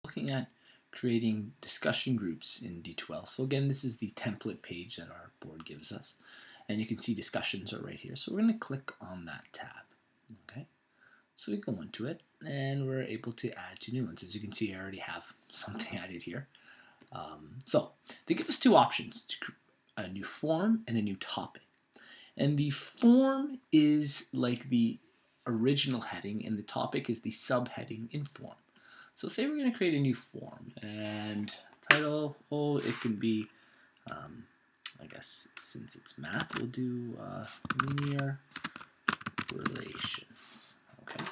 Looking at creating discussion groups in D2L. So again, this is the template page that our board gives us. And you can see discussions are right here. So we're going to click on that tab. Okay. So we go into it and we're able to add two new ones. As you can see, I already have something added here. So they give us two options, a new form and a new topic. And the form is like the original heading and the topic is the subheading in form. So say we're going to create a new form and title, it can be, I guess since it's math, we'll do linear relations. Okay.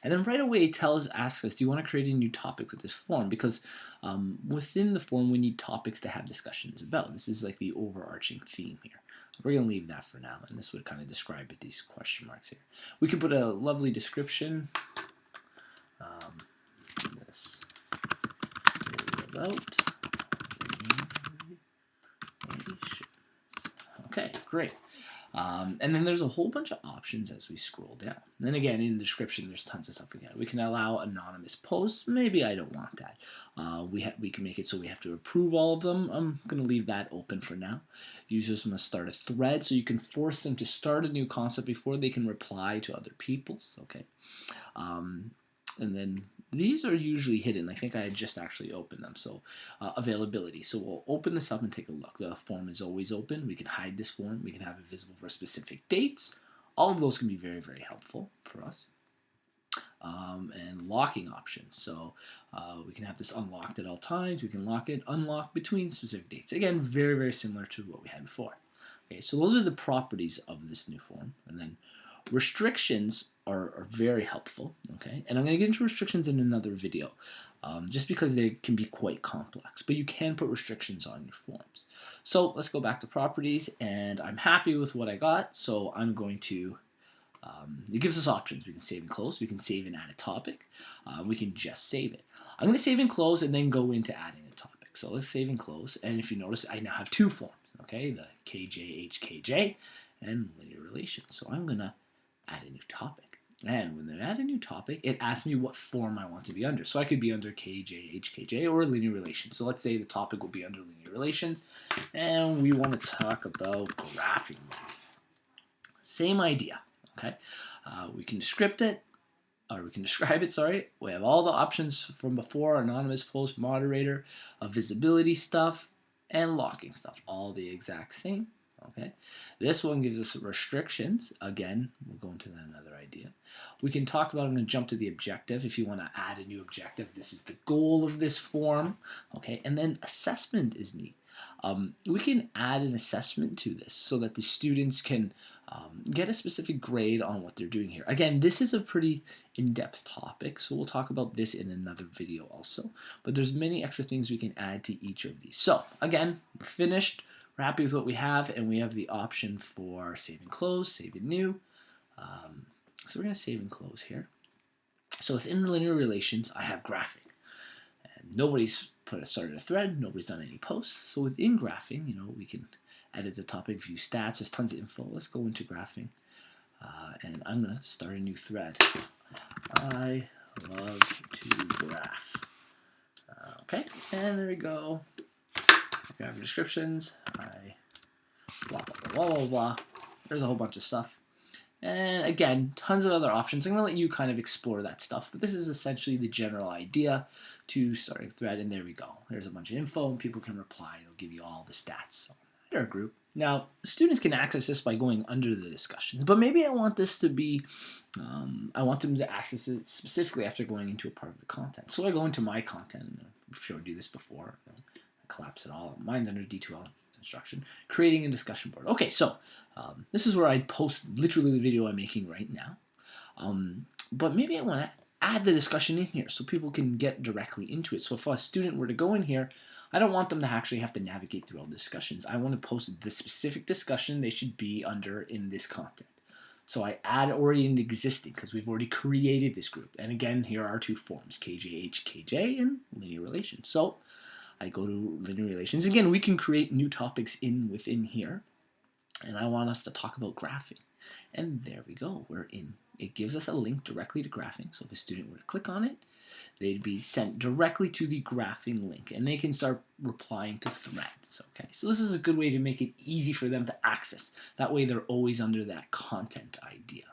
And then right away it asks us, do you want to create a new topic with this form? Because within the form we need topics to have discussions about. This is like the overarching theme here. We're going to leave that for now, and this would kind of describe it, these question marks here. We could put a lovely description. This is about relations. Okay, great. And then there's a whole bunch of options as we scroll down. And then again, in the description, there's tons of stuff again. We can allow anonymous posts. Maybe I don't want that. We can make it so we have to approve all of them. I'm going to leave that open for now. Users must start a thread, so you can force them to start a new concept before they can reply to other people's. Okay. And then these are usually hidden. I think I just actually opened them. So availability. So we'll open this up and take a look. The form is always open. We can hide this form. We can have it visible for specific dates. All of those can be very, very helpful for us. And locking options. So we can have this unlocked at all times. We can lock it, unlock between specific dates. Again, very, very similar to what we had before. Okay, so those are the properties of this new form. And then restrictions are very helpful, okay? And I'm going to get into restrictions in another video, just because they can be quite complex. But you can put restrictions on your forms. So let's go back to properties, and I'm happy with what I got, so I'm going to, it gives us options. We can save and close. We can save and add a topic. We can just save it. I'm going to save and close and then go into adding a topic. So let's save and close, and if you notice, I now have two forms, okay? The KJHKJ and linear relations. So I'm going to add a new topic. And when I add a new topic, it asks me what form I want to be under. So I could be under KJHKJ or linear relations. So let's say the topic will be under linear relations, and we want to talk about graphing. Same idea, okay? We can describe it, sorry. We have all the options from before, anonymous post, moderator, visibility stuff, and locking stuff, all the exact same. Okay, this one gives us restrictions. Again, we'll go into that another idea. We can talk about, I'm going to jump to the objective. If you want to add a new objective, this is the goal of this form. Okay, and then assessment is neat. We can add an assessment to this so that the students can get a specific grade on what they're doing here. Again, this is a pretty in-depth topic, so we'll talk about this in another video also. But there's many extra things we can add to each of these. So again, we're finished. We're happy with what we have, and we have the option for save and close, save and new. So we're going to save and close here. So within linear relations, I have graphing. And nobody's started a thread, nobody's done any posts. So within graphing, we can edit the topic, view stats, there's tons of info. Let's go into graphing. And I'm going to start a new thread. I love to graph. Okay, and there we go. Graph descriptions, blah, blah, blah, blah, blah. There's a whole bunch of stuff. And again, tons of other options. I'm going to let you kind of explore that stuff. But this is essentially the general idea to start a thread. And there we go. There's a bunch of info, and people can reply. It'll give you all the stats. So, our group. Now, students can access this by going under the discussions. But maybe I want this to be, I want them to access it specifically after going into a part of the content. So I go into my content. I've showed you this before. Collapse it all. Mine's under D2L instruction. Creating a discussion board. Okay, so this is where I post literally the video I'm making right now. But maybe I want to add the discussion in here so people can get directly into it. So if a student were to go in here, I don't want them to actually have to navigate through all the discussions. I want to post the specific discussion they should be under in this content. So I add already an existing because we've already created this group. And again, here are two forms, KJHKJ and linear relations. So I go to linear relations. Again, we can create new topics within here. And I want us to talk about graphing. And there we go. We're in it gives us a link directly to graphing. So if a student were to click on it, they'd be sent directly to the graphing link, and they can start replying to threads. Okay, so this is a good way to make it easy for them to access. That way they're always under that content idea.